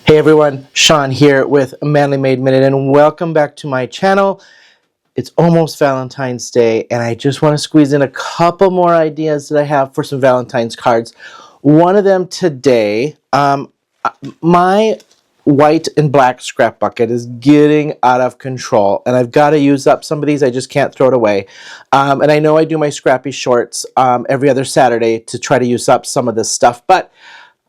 Hey everyone, Shawn here with Manly Made Minute, and welcome back to my channel. It's almost Valentine's Day, and I just want to squeeze in a couple more ideas that I have for some Valentine's cards. One of them today, my white and black scrap bucket is getting out of control, and I've got to use up some of these. I just can't throw it away. And I know I do my scrappy shorts every other Saturday to try to use up some of this stuff, but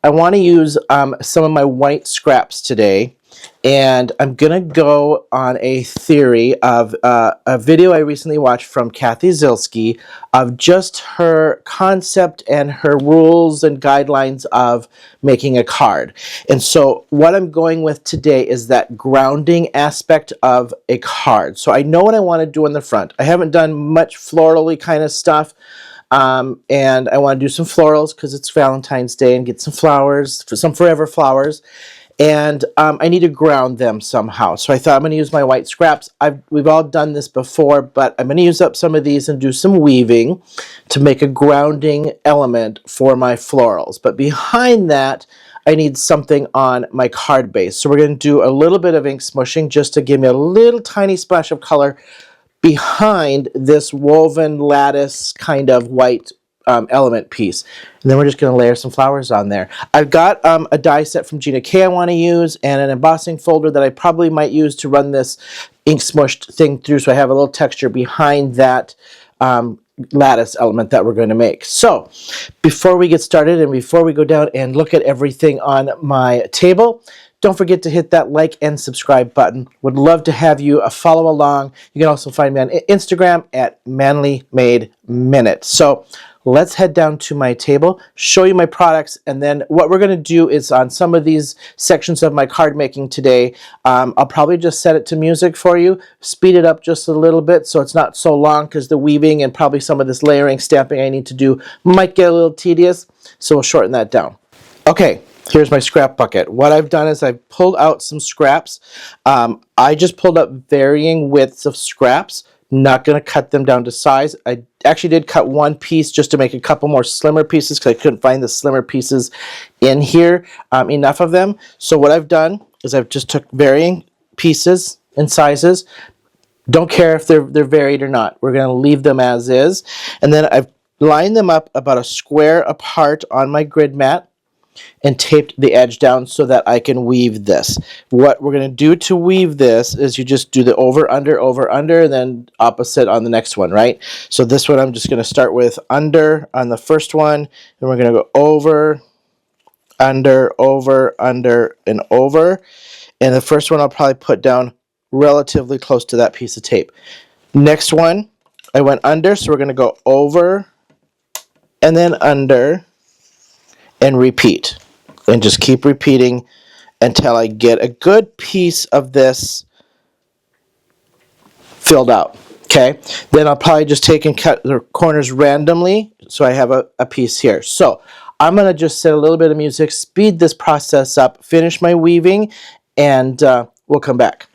I want to use some of my white scraps today, and I'm going to go on a theory of a video I recently watched from Kathy Zilski of just her concept and her rules and guidelines of making a card. And so what I'm going with today is that grounding aspect of a card. So I know what I want to do in the front. I haven't done much florally kind of stuff. And I want to do some florals because it's Valentine's Day and get some flowers, some forever flowers. And I need to ground them somehow. So I thought I'm going to use my white scraps. We've all done this before, but I'm going to use up some of these and do some weaving to make a grounding element for my florals. But behind that, I need something on my card base. So we're going to do a little bit of ink smushing just to give me a little tiny splash of color behind this woven lattice kind of white element piece. And then we're just going to layer some flowers on there. I've got a die set from Gina I want to use, and an embossing folder that I probably might use to run this ink smushed thing through, so I have a little texture behind that lattice element that we're going to make. So before we get started and before we go down and look at everything on my table, don't forget to hit that like and subscribe button. Would love to have you follow along. You can also find me on Instagram at Manly Made Minute. So let's head down to my table, show you my products, and then what we're going to do is on some of these sections of my card making today, I'll probably just set it to music for you, speed it up just a little bit so it's not so long because the weaving and probably some of this layering, stamping I need to do might get a little tedious, so we'll shorten that down. Okay. Here's my scrap bucket. What I've done is I've pulled out some scraps. I just pulled up varying widths of scraps. Not going to cut them down to size. I actually did cut one piece just to make a couple more slimmer pieces because I couldn't find the slimmer pieces in here, enough of them. So what I've done is I've just took varying pieces and sizes. Don't care if they're varied or not. We're going to leave them as is. And then I've lined them up about a square apart on my grid mat and taped the edge down so that I can weave this. What we're going to do to weave this is you just do the over, under, and then opposite on the next one, right? So this one I'm just going to start with under on the first one, and we're going to go over, under, and over. And the first one I'll probably put down relatively close to that piece of tape. Next one, I went under, so we're going to go over, and then under, and repeat, and just keep repeating until I get a good piece of this filled out. Okay, then I'll probably just take and cut the corners randomly so I have a piece here. So I'm going to just set a little bit of music, speed this process up, finish my weaving, and we'll come back.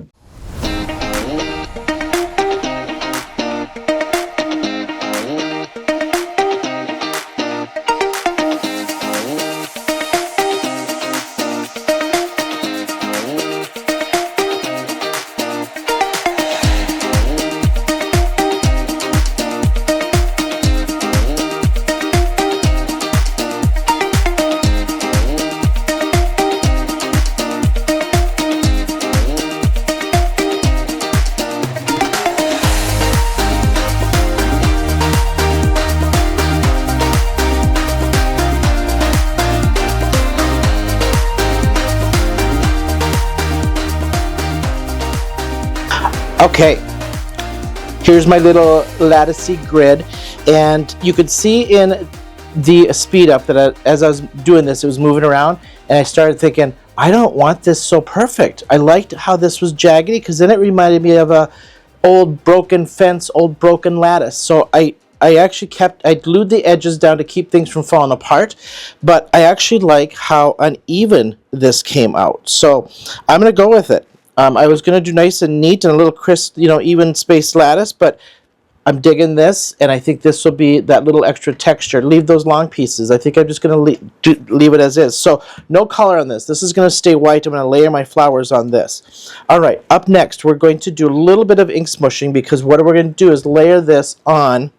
Okay, here's my little lattice grid, and you could see in the speed up that as I was doing this, it was moving around, and I started thinking, I don't want this so perfect. I liked how this was jaggedy because then it reminded me of a old broken fence, old broken lattice. So I actually I glued the edges down to keep things from falling apart, but I actually like how uneven this came out. So I'm going to go with it. I was going to do nice and neat and a little crisp, even spaced lattice, but I'm digging this, and I think this will be that little extra texture. Leave those long pieces. I think I'm just going to leave it as is. So no color on this. This is going to stay white. I'm going to layer my flowers on this. All right, up next, we're going to do a little bit of ink smushing, because what we're going to do is layer this on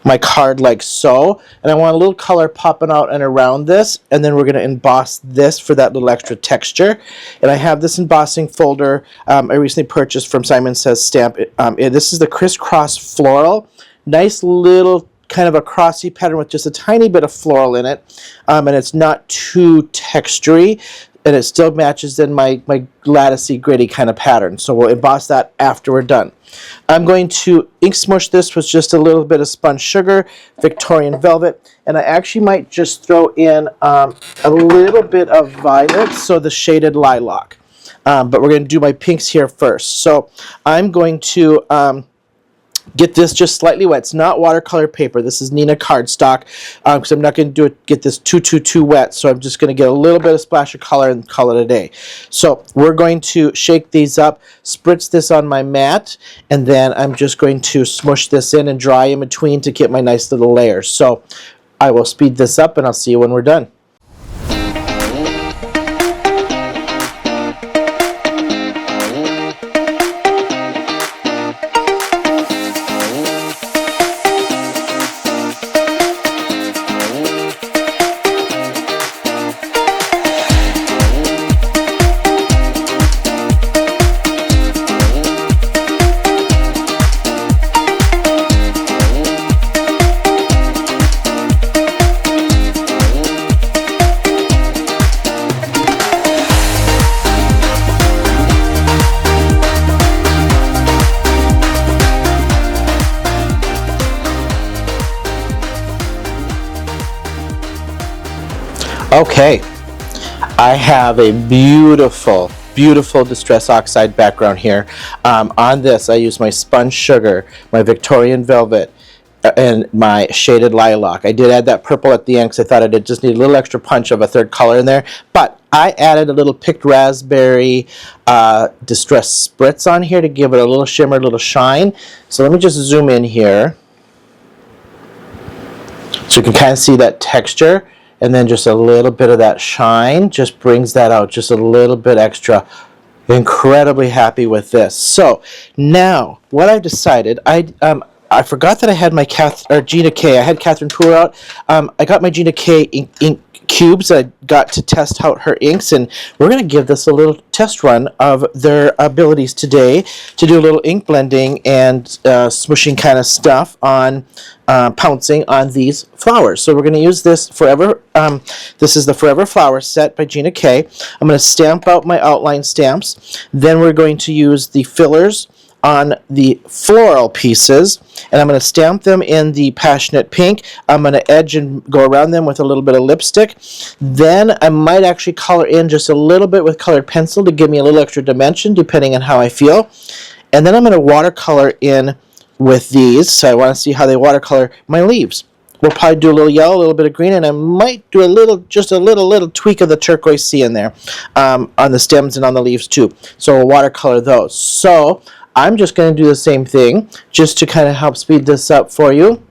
my card like so, and I want a little color popping out and around this, and then we're going to emboss this for that little extra texture. And I have this embossing folder I recently purchased from Simon Says Stamp. This is the crisscross floral, nice little kind of a crossy pattern with just a tiny bit of floral in it, and it's not too textury, and it still matches in my latticey gritty kind of pattern. So we'll emboss that after we're done. I'm going to ink smush this with just a little bit of spun sugar, Victorian velvet, and I actually might just throw in a little bit of violet, so the shaded lilac. But we're going to do my pinks here first. So I'm going to get this just slightly wet. It's not watercolor paper. This is Nina cardstock, because I'm not going to get this too wet. So I'm just going to get a little bit of splash of color and call it a day. So we're going to shake these up, spritz this on my mat, and then I'm just going to smush this in and dry in between to get my nice little layers. So I will speed this up, and I'll see you when we're done. Okay, I have a beautiful Distress Oxide background here. On this, I use my spun sugar, my Victorian velvet, and my shaded lilac. I did add that purple at the end because I thought it just needed a little extra punch of a third color in there. But I added a little picked raspberry Distress Spritz on here to give it a little shimmer, a little shine. So let me just zoom in here, so you can kind of see that texture. And then just a little bit of that shine just brings that out just a little bit extra. Incredibly happy with this. So now what I've decided, I forgot that I had my Gina K. I had Catherine Poor out. I got my Gina K ink cubes. I got to test out her inks, and we're going to give this a little test run of their abilities today to do a little ink blending and smushing kind of stuff on pouncing on these flowers. So we're going to use this Forever. This is the Forever Flower set by Gina K. I'm going to stamp out my outline stamps. Then we're going to use the fillers on the floral pieces, and I'm going to stamp them in the Passionate Pink. I'm going to edge and go around them with a little bit of lipstick. Then I might actually color in just a little bit with colored pencil to give me a little extra dimension depending on how I feel. And then I'm going to watercolor in with these, so I want to see how they watercolor my leaves. We'll probably do a little yellow, a little bit of green, and I might do just a little tweak of the turquoise sea in there on the stems and on the leaves too. So we'll watercolor those. So I'm just going to do the same thing just to kind of help speed this up for you.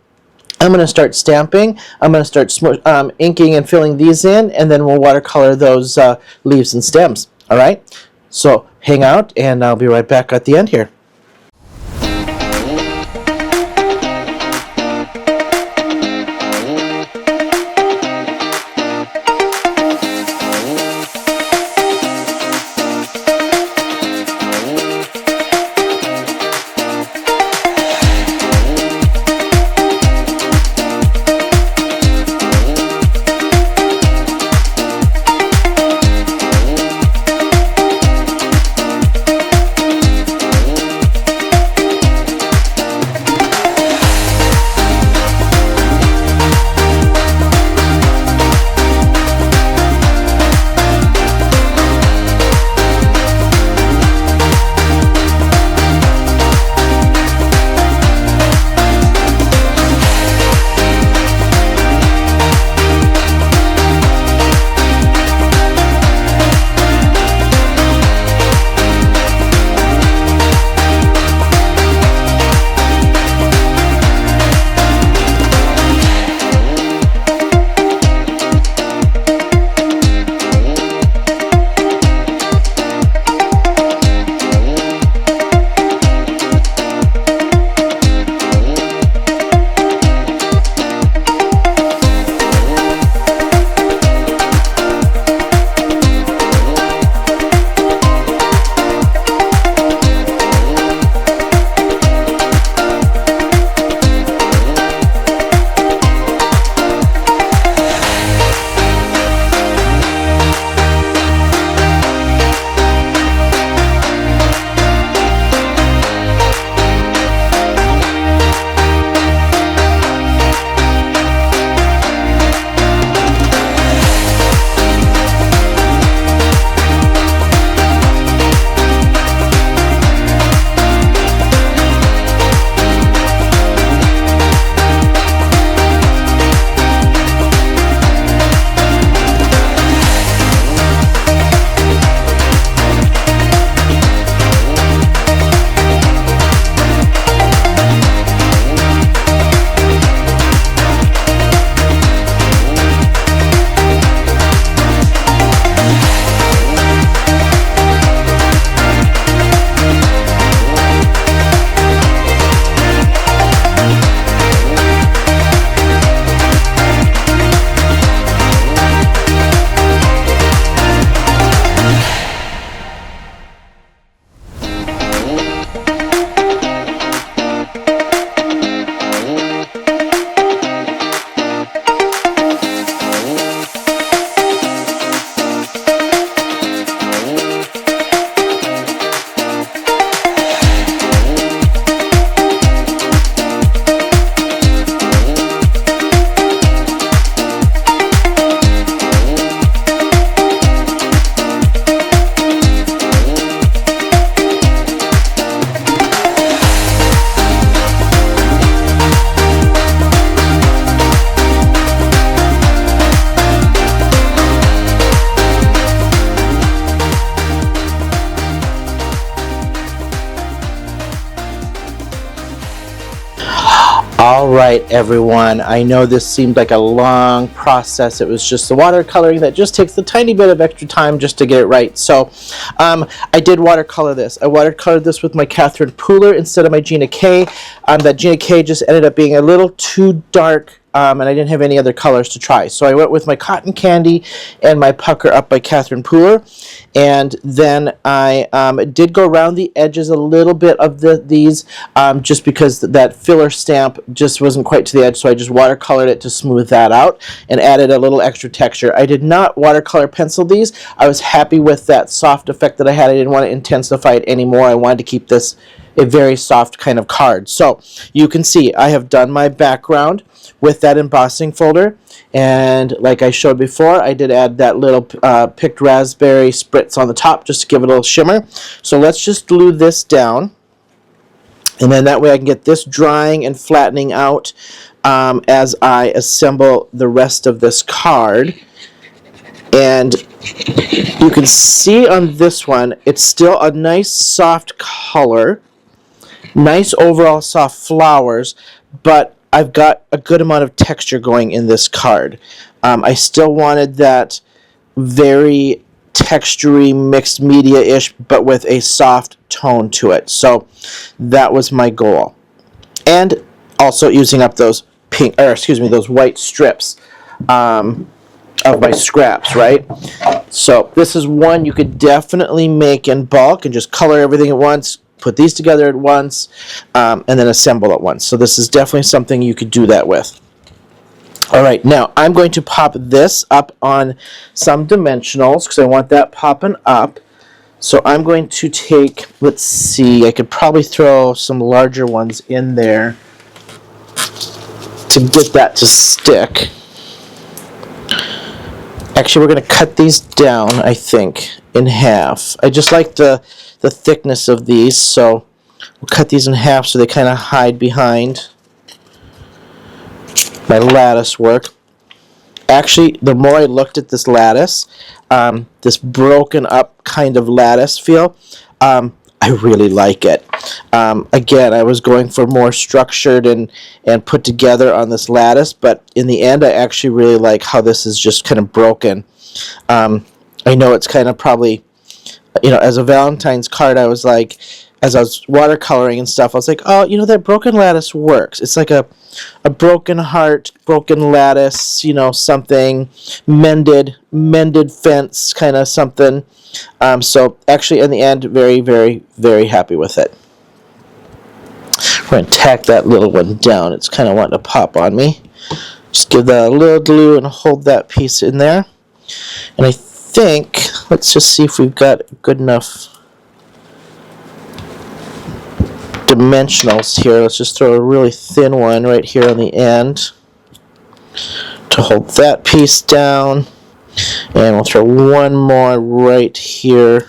I'm going to start stamping. I'm going to start inking and filling these in, and then we'll watercolor those leaves and stems. All right? So hang out, and I'll be right back at the end here. All right, everyone. I know this seemed like a long process. It was just the watercoloring that just takes the tiny bit of extra time just to get it right. So I did watercolor this. I watercolored this with my Catherine Pooler instead of my Gina K. That Gina K just ended up being a little too dark, and I didn't have any other colors to try. So I went with my Cotton Candy and my Pucker Up by Catherine Pooler. And then I did go around the edges a little bit of these just because that filler stamp just wasn't quite to the edge, so I just watercolored it to smooth that out and added a little extra texture. I did not watercolor pencil these. I was happy with that soft effect that I had. I didn't want to intensify it anymore. I wanted to keep this a very soft kind of card. So you can see I have done my background with that embossing folder, and like I showed before, I did add that little picked raspberry spritz on the top just to give it a little shimmer. So let's just glue this down, and then that way I can get this drying and flattening out as I assemble the rest of this card. And you can see on this one, it's still a nice soft color, nice overall soft flowers, but I've got a good amount of texture going in this card. I still wanted that very textury mixed media-ish, but with a soft tone to it. So that was my goal. And also using up those those white strips of my scraps, right? So this is one you could definitely make in bulk and just color everything at once, put these together at once, and then assemble at once. So this is definitely something you could do that with. All right, now I'm going to pop this up on some dimensionals because I want that popping up. So I'm going to take, let's see, I could probably throw some larger ones in there to get that to stick. Actually, we're going to cut these down, I think, in half. I just like the thickness of these, so we'll cut these in half so they kind of hide behind my lattice work. Actually, the more I looked at this lattice, this broken up kind of lattice feel, I really like it. Again, I was going for more structured and put together on this lattice, but in the end, I actually really like how this is just kind of broken. I know it's kind of probably, as a Valentine's card, I was like, as I was watercoloring and stuff, I was like, oh, that broken lattice works. It's like a broken heart, broken lattice, something mended fence, kind of something. So actually, in the end, very, very, very happy with it. We're going to tack that little one down. It's kind of wanting to pop on me. Just give that a little glue and hold that piece in there. And I think, let's just see if we've got good enough dimensionals here. Let's just throw a really thin one right here on the end to hold that piece down. And we'll throw one more right here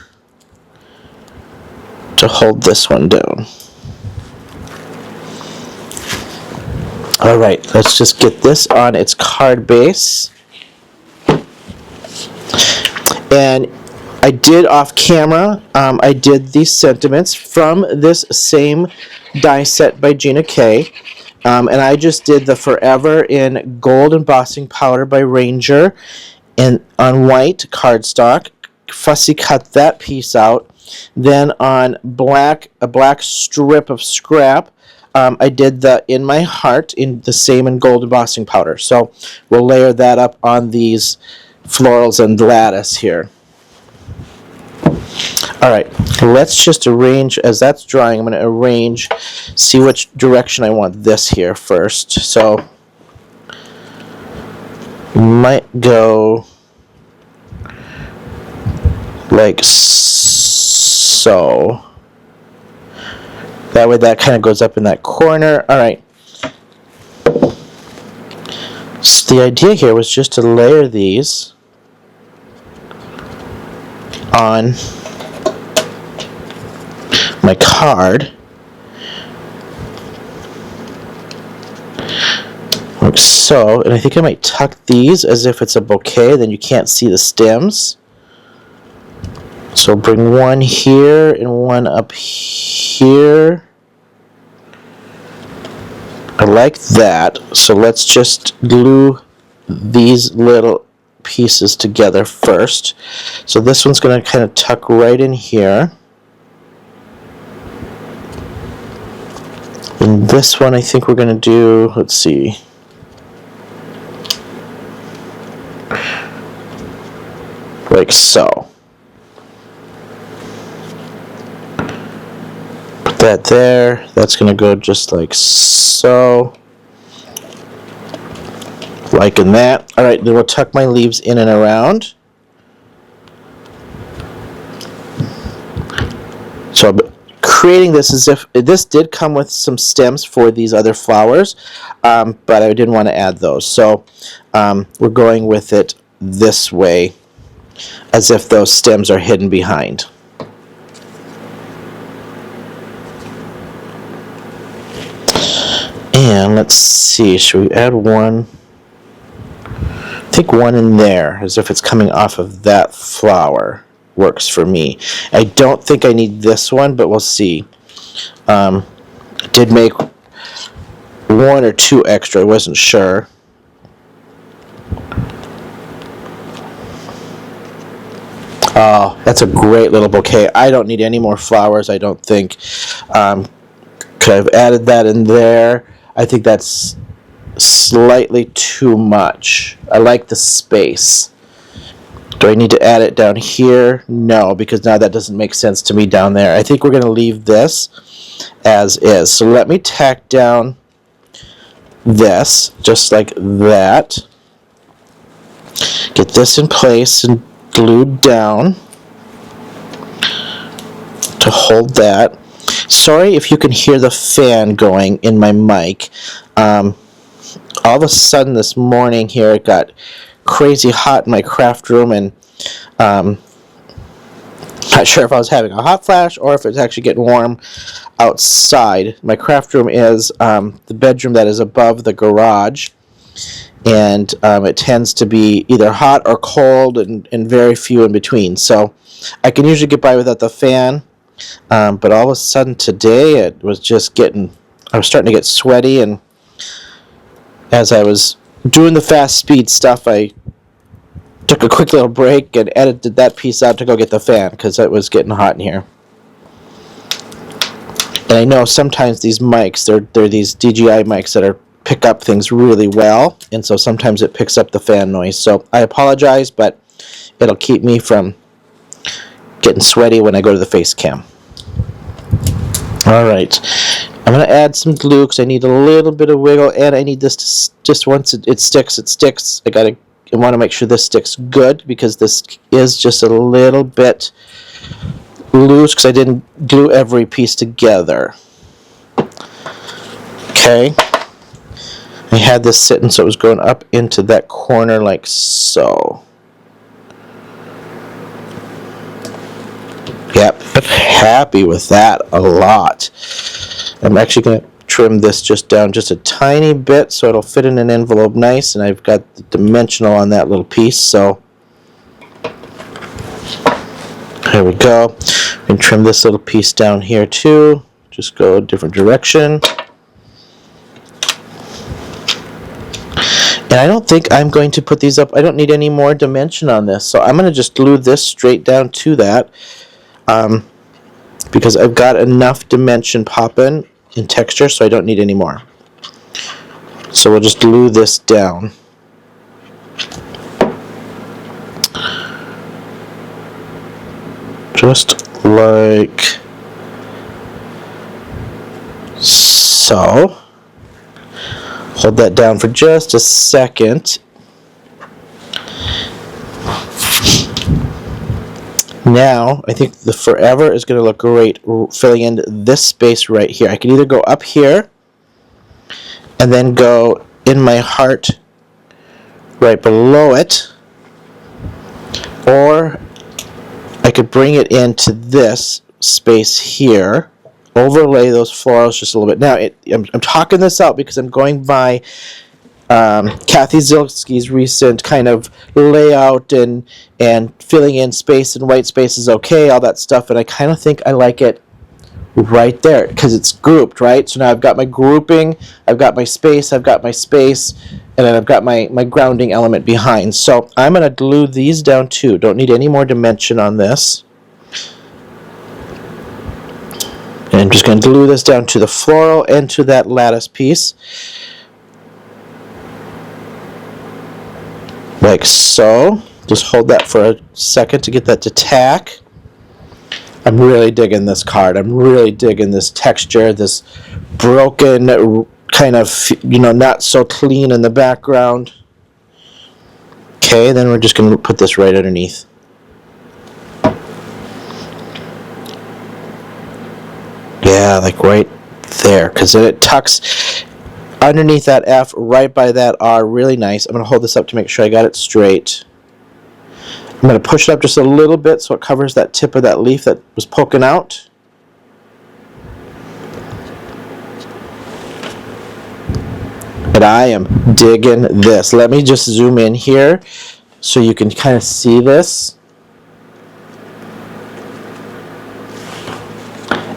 to hold this one down. Alright, let's just get this on its card base. And I did off camera, I did these sentiments from this same die set by Gina K. And I just did the Forever in gold embossing powder by Ranger and on white cardstock, fussy cut that piece out. Then on a black strip of scrap, I did the In My Heart in the same in gold embossing powder. So we'll layer that up on these florals and lattice here. Alright, let's just arrange, as that's drying, I'm going to arrange, see which direction I want this here first. So, might go like so. That way that kind of goes up in that corner. Alright. So the idea here was just to layer these on my card. Like so, and I think I might tuck these as if it's a bouquet, then you can't see the stems. So bring one here and one up here. I like that, so let's just glue these little pieces together first. So this one's going to kind of tuck right in here. And this one I think we're going to do, let's see, like so. Put that there. That's going to go just like so. Liking that. Alright, then we'll tuck my leaves in and around. So I'm creating this as if this did come with some stems for these other flowers, but I didn't want to add those. So we're going with it this way, as if those stems are hidden behind. And let's see, should we add one? I think one in there, as if it's coming off of that flower. Works for me. I don't think I need this one, but we'll see. I did make one or two extra, I wasn't sure. Oh, that's a great little bouquet. I don't need any more flowers, I don't think. Could I have added that in there? I think that's slightly too much. I like the space. Do I need to add it down here? No, because now that doesn't make sense to me down there. I think we're going to leave this as is. So let me tack down this just like that. Get this in place and glued down to hold that. Sorry if you can hear the fan going in my mic. All of a sudden this morning here it got crazy hot in my craft room, and not sure if I was having a hot flash or if it's actually getting warm outside. My craft room is the bedroom that is above the garage, and it tends to be either hot or cold and very few in between. So I can usually get by without the fan, but all of a sudden today it was just I was starting to get sweaty, and as I was doing the fast speed stuff, I took a quick little break and edited that piece out to go get the fan because it was getting hot in here. And I know sometimes these mics, they're these DJI mics that pick up things really well, and so sometimes it picks up the fan noise. So I apologize, but it'll keep me from getting sweaty when I go to the face cam. Alright, I'm going to add some glue because I need a little bit of wiggle, and I need this to just once it sticks, it sticks. I want to make sure this sticks good because this is just a little bit loose because I didn't glue every piece together. Okay, I had this sitting so it was going up into that corner like so. Yep, happy with that a lot. I'm actually going to trim this just down just a tiny bit so it'll fit in an envelope nice, and I've got the dimensional on that little piece, so there we go. And trim this little piece down here too. Just go a different direction. And I don't think I'm going to put these up. I don't need any more dimension on this, so I'm going to just glue this straight down to that, because I've got enough dimension popping in texture, so I don't need any more. So we'll just glue this down. Just like so. Hold that down for just a second. Now, I think the forever is going to look great filling in this space right here. I can either go up here and then go in my heart right below it, or I could bring it into this space here, overlay those florals just a little bit. Now, I'm talking this out because I'm going by Kathy Zilski's recent kind of layout and filling in space and white space is okay, all that stuff, and I kind of think I like it right there, because it's grouped, right? So now I've got my grouping, I've got my space, and then I've got my grounding element behind. So I'm going to glue these down too. Don't need any more dimension on this. And I'm just going to glue this down to the floral and to that lattice piece. Like so. Just hold that for a second to get that to tack. I'm really digging this card. I'm really digging this texture, this broken kind of, not so clean in the background. Okay, then we're just going to put this right underneath. Yeah, like right there, because then it tucks underneath that F, right by that R, really nice. I'm going to hold this up to make sure I got it straight. I'm going to push it up just a little bit so it covers that tip of that leaf that was poking out. And I am digging this. Let me just zoom in here so you can kind of see this.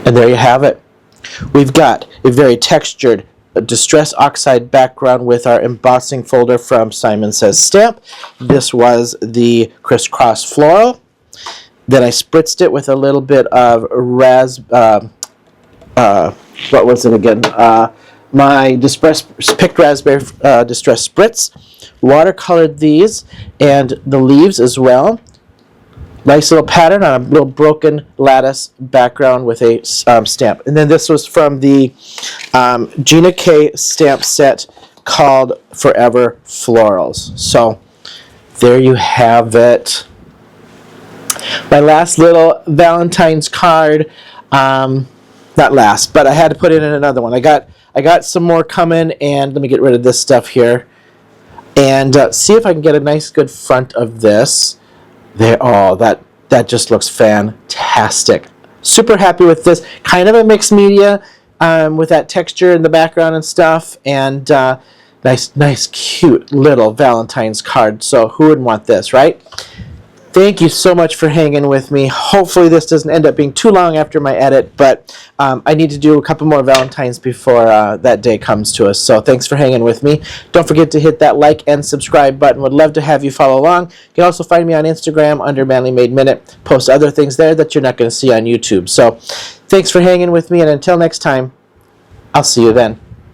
And there you have it. We've got a very textured distress oxide background with our embossing folder from Simon Says Stamp. This was the crisscross floral. Then I spritzed it with a little bit of what was it again? My picked raspberry distress spritz. Watercolored these and the leaves as well. Nice little pattern on a little broken lattice background with a stamp. And then this was from the Gina K stamp set called Forever Florals. So there you have it. My last little Valentine's card. Not last, but I had to put in another one. I got some more coming, and let me get rid of this stuff here. And see if I can get a nice good front of this. There, oh, that just looks fantastic. Super happy with this. Kind of a mixed media with that texture in the background and stuff, and nice, cute little Valentine's card. So who wouldn't want this, right? Thank you so much for hanging with me. Hopefully this doesn't end up being too long after my edit, but I need to do a couple more Valentines before that day comes to us. So thanks for hanging with me. Don't forget to hit that like and subscribe button. Would love to have you follow along. You can also find me on Instagram under Manly Made Minute. Post other things there that you're not going to see on YouTube. So thanks for hanging with me, and until next time, I'll see you then.